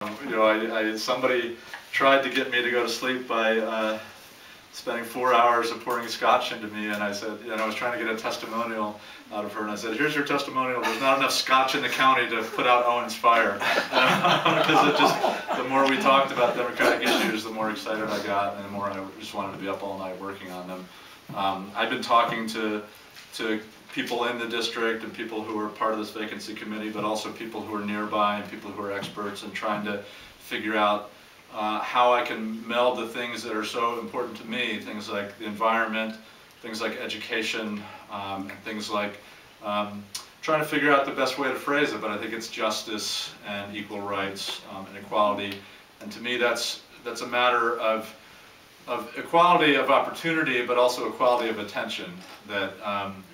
Somebody tried to get me to go to sleep by spending 4 hours of pouring scotch into me, and I said, I was trying to get a testimonial out of her, and I said, here's your testimonial. There's not enough scotch in the county to put out Owen's fire. Because the more we talked about Democratic issues, the more excited I got, and the more I just wanted to be up all night working on them. I've been talking to people in the district and people who are part of this vacancy committee, but also people who are nearby and people who are experts, and trying to figure out how I can meld the things that are so important to me, things like the environment, things like education, and things like trying to figure out the best way to phrase it, but I think it's justice and equal rights and equality. And to me that's a matter of equality of opportunity, but also equality of attention, that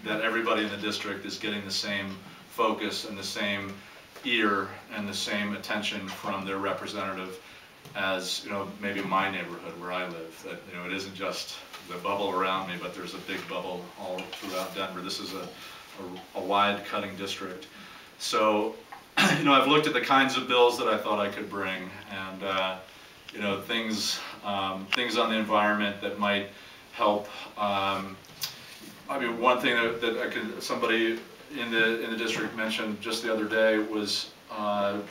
everybody in the district is getting the same focus and the same ear and the same attention from their representative as maybe my neighborhood where I live. That it isn't just the bubble around me, but there's a big bubble all throughout Denver. This is a wide-cutting district. So I've looked at the kinds of bills that I thought I could bring, and things on the environment that might help. One thing that somebody in the district mentioned just the other day was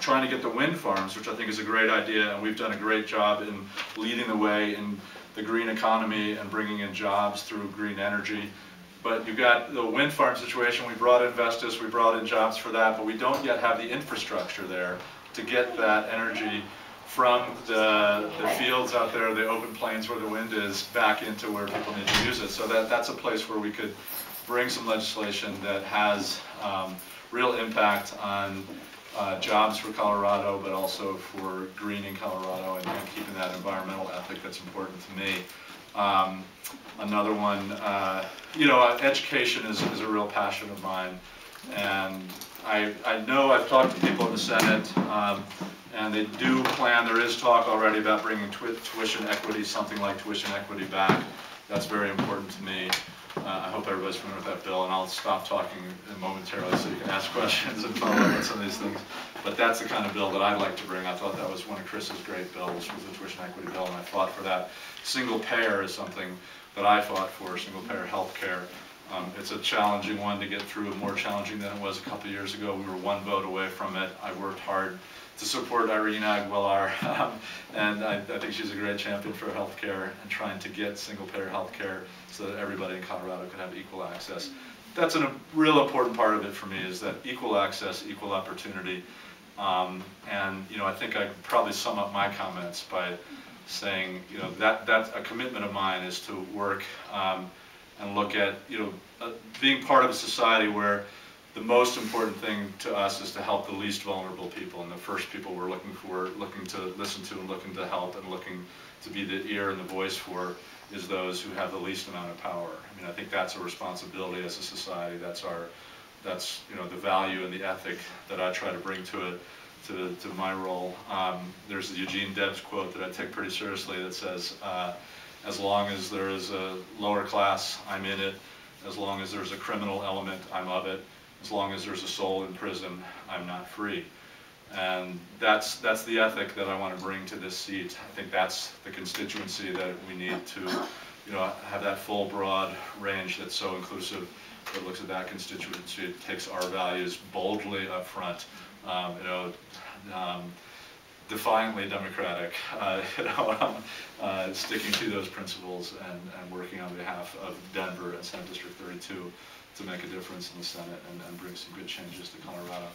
trying to get the wind farms, which I think is a great idea, and we've done a great job in leading the way in the green economy and bringing in jobs through green energy. But you've got the wind farm situation. We brought in Vestas, we brought in jobs for that, but we don't yet have the infrastructure there to get that energy from the fields out there, the open plains where the wind is, back into where people need to use it. So that's a place where we could bring some legislation that has real impact on jobs for Colorado, but also for greening Colorado and keeping that environmental ethic that's important to me. Another one, education is a real passion of mine, and I know I've talked to people in the Senate, and they do plan, there is talk already about bringing tuition equity, something like tuition equity back. That's very important to me. I hope everybody's familiar with that bill, and I'll stop talking momentarily so you can ask questions and follow up on some of these things. But that's the kind of bill that I'd like to bring. I thought that was one of Chris's great bills, was the tuition equity bill, and I fought for that. Single payer is something that I fought for, single payer health care. It's a challenging one to get through, more challenging than it was a couple of years ago. We were one vote away from it. I worked hard to support Irene Aguilar, and I think she's a great champion for healthcare and trying to get single-payer healthcare so that everybody in Colorado can have equal access. That's a real important part of it for me, is that equal access, equal opportunity, and I think I could probably sum up my comments by saying that's a commitment of mine, is to work and look at being part of a society where the most important thing to us is to help the least vulnerable people, and the first people we're looking to listen to and looking to help and looking to be the ear and the voice for is those who have the least amount of power. I think that's a responsibility as a society. That's the value and the ethic that I try to bring to my role. There's the Eugene Debs quote that I take pretty seriously that says, as long as there is a lower class, I'm in it. As long as there's a criminal element, I'm of it. As long as there's a soul in prison, I'm not free. And that's the ethic that I want to bring to this seat. I think that's the constituency that we need to have that full, broad range that's so inclusive, that looks at that constituency. It takes our values boldly up front, defiantly democratic, sticking to those principles and working on behalf of Denver and Senate District 32 to make a difference in the Senate and bring some good changes to Colorado.